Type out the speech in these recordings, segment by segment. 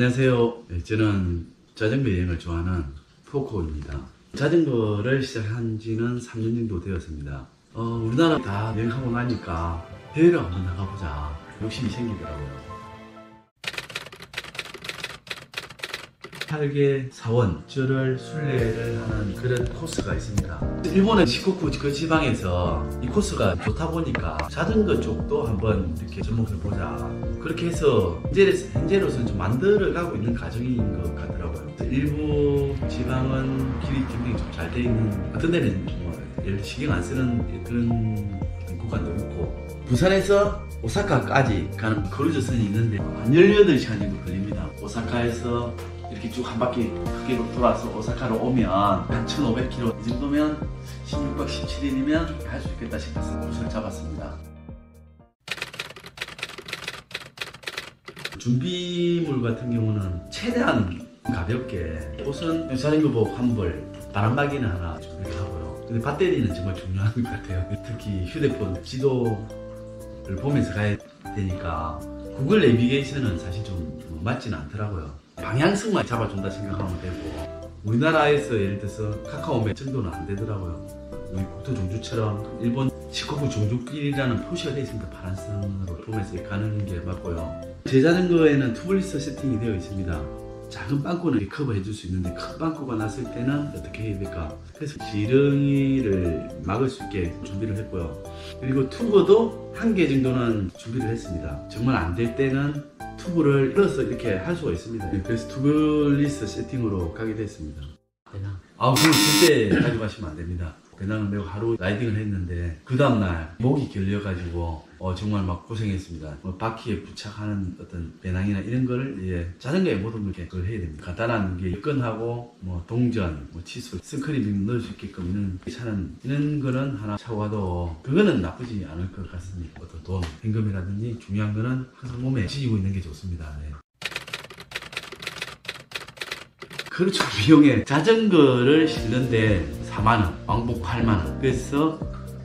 안녕하세요. 저는 자전거 여행을 좋아하는 포코입니다. 자전거를 시작한 지는 3년 정도 되었습니다. 우리나라 다 여행하고 나니까 해외로 한번 나가보자 욕심이 생기더라고요. 8개 사원주를 순례를 하는 그런 코스가 있습니다. 일본의 시코쿠 그 지방에서 이 코스가 좋다 보니까 자전거 쪽도 한번 이렇게 접목해보자. 그렇게 해서 현재로서는 좀 만들어가고 있는 과정인 것 같더라고요. 일부 지방은 길이 굉장히 좀 잘 돼 있는, 어떤 데는 뭐 예를 들어 신경 안 쓰는 그런 구간도 있고, 부산에서 오사카까지 가는 크루즈선이 있는데 한 18시간 정도 걸립니다. 오사카에서 이렇게 쭉 한 바퀴 크게 돌아서 오사카로 오면 한 1500km, 이 정도면 16박 17일이면 할 수 있겠다 싶어서 코스를 잡았습니다. 준비물 같은 경우는 최대한 가볍게, 옷은 자전거복 한 벌, 바람막이는 하나 준비를 하고요. 근데 배터리는 정말 중요한 것 같아요. 특히 휴대폰 지도를 보면서 가야 되니까 구글 내비게이션은 사실 좀 맞지는 않더라고요. 방향성만 잡아준다 생각하면 되고, 우리나라에서 예를 들어서 카카오맵 정도는 안 되더라고요. 우리 국토종주처럼 일본 시코쿠 종주길이라는 표시가 되어 있으니까 파란선으로 보면서 가는 게 맞고요. 제 자전거에는 투블리스 세팅이 되어 있습니다. 작은 빵꾸는 이렇게 커버해 줄 수 있는데 큰 빵꾸가 났을 때는 어떻게 해야 될까? 그래서 지렁이를 막을 수 있게 준비를 했고요. 그리고 투브도 한 개 정도는 준비를 했습니다. 정말 안 될 때는 투브를 풀어서 이렇게 할 수가 있습니다. 그래서 투블리스 세팅으로 가게 됐습니다. 그럼 절대 가지고 가시면 안 됩니다. 배낭을 메고 하루 라이딩을 했는데 그 다음날 목이 결려가지고 정말 막 고생했습니다. 바퀴에 부착하는 어떤 배낭이나 이런 거를 자전거에 모든 걸 그걸 해야 됩니다. 간단한 게 여건하고 동전, 칫솔, 선크림 넣을 수 있게끔 이런 거는 하나 차고 가도 그거는 나쁘지 않을 것 같습니다. 어떤 돈, 현금이라든지 중요한 거는 항상 몸에 지니고 있는 게 좋습니다. 네. 크루즈 비용에 자전거를 실는데 4만원, 왕복 8만원. 그래서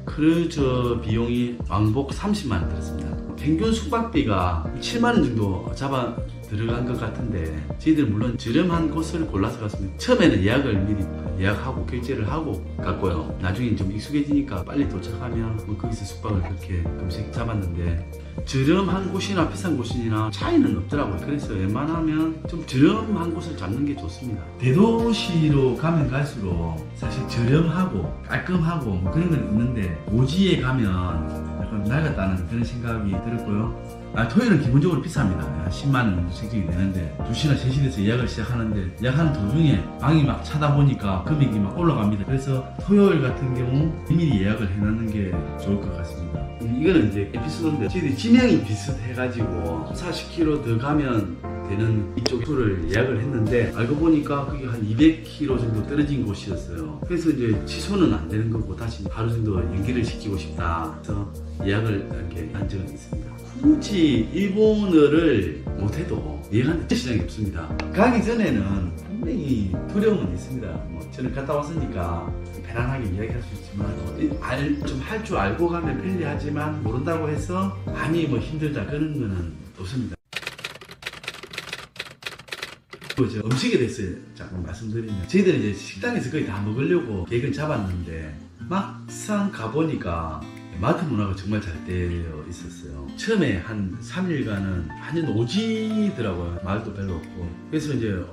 크루즈 비용이 왕복 30만원 들었습니다. 평균 숙박비가 7만원 정도 잡아 들어간 것 같은데, 저희들 물론 저렴한 곳을 골라서 갔습니다. 처음에는 예약을 미리 예약하고 결제를 하고 갔고요. 나중에 좀 익숙해지니까 빨리 도착하면 거기서 숙박을 그렇게 금세 잡았는데, 저렴한 곳이나 비싼 곳이나 차이는 없더라고요. 그래서 웬만하면 좀 저렴한 곳을 잡는 게 좋습니다. 대도시로 가면 갈수록 사실 저렴하고 깔끔하고 그런 건 있는데, 오지에 가면 약간 낡았다는 그런 생각이 들었고요. 토요일은 기본적으로 비쌉니다. 10만원 정도 책정이 되는데 2시나 3시 돼서 예약을 시작하는데, 예약하는 도중에 방이 막 차다 보니까 금액이 막 올라갑니다. 그래서 토요일 같은 경우 미리 예약을 해놓는 게 좋을 것 같습니다. 이거는 이제 에피소드인데, 저희들이 지명이 비슷해가지고 40km 더 가면 되는 이쪽 투를 예약을 했는데, 알고 보니까 그게 한 200km 정도 떨어진 곳이었어요. 그래서 이제 취소는 안 되는 거고 다시 하루 정도 연기를 시키고 싶다 해서 예약을 이렇게 한 적은 있습니다. 굳이 일본어를 못해도 이해하는 시장이 없습니다. 가기 전에는 분명히 두려움은 있습니다. 저는 갔다 왔으니까 편안하게 이야기할 수 있지만, 좀 할 줄 알고 가면 편리하지만 모른다고 해서 많이 힘들다 그런 거는 없습니다. 음식에 대해서 잠깐 말씀드리면, 저희들은 이제 식당에서 거의 다 먹으려고 계획은 잡았는데 막상 가보니까 마트 문화가 정말 잘 되어 있었어요. 처음에 한 3일간은 완전 오지더라고요. 마을도 별로 없고. 그래서 이제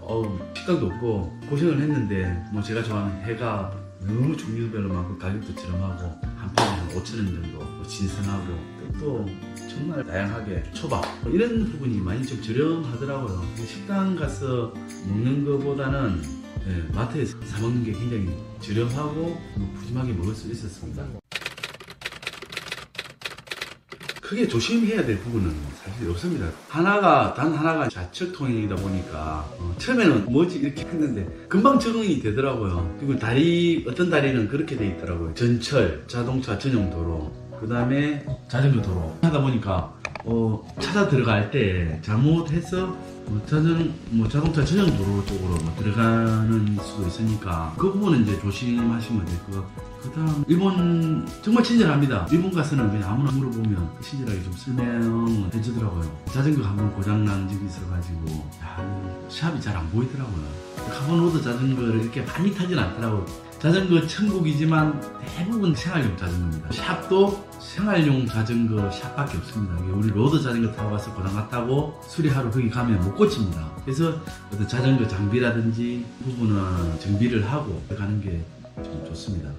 식당도 없고 고생을 했는데, 제가 좋아하는 회가 너무 종류별로 많고 가격도 저렴하고 한 판에 한 5,000원 정도, 신선하고 또 정말 다양하게 초밥 이런 부분이 많이 좀 저렴하더라고요. 식당 가서 먹는 것보다는 마트에서 사 먹는 게 굉장히 저렴하고 푸짐하게 먹을 수 있었습니다. 크게 조심해야 될 부분은 사실 없습니다. 단 하나가 좌측 통행이다 보니까 처음에는 뭐지 이렇게 했는데 금방 적응이 되더라고요. 그리고 어떤 다리는 그렇게 돼 있더라고요. 전철, 자동차 전용 도로, 그 다음에 자전거 도로 하다 보니까 찾아 들어갈 때 잘못해서 자동차 전용 도로 쪽으로 들어가는 수도 있으니까 그 부분은 이제 조심하시면 될 것 같고, 그다음 일본 정말 친절합니다. 일본 가서는 그냥 아무나 물어보면 친절하게 좀 설명해 주더라고요. 자전거 한번 고장난 적이 있어가지고 샵이 잘 안 보이더라고요. 카본로드 자전거를 이렇게 많이 타진 않더라고요. 자전거 천국이지만 대부분 생활용 자전거입니다. 샵도 생활용 자전거 샵밖에 없습니다. 우리 로드 자전거 타고 가서 고장 났다고 수리하러 거기 가면 못 고칩니다. 그래서 어떤 자전거 장비라든지 부분은 정비를 하고 가는 게 좀 좋습니다.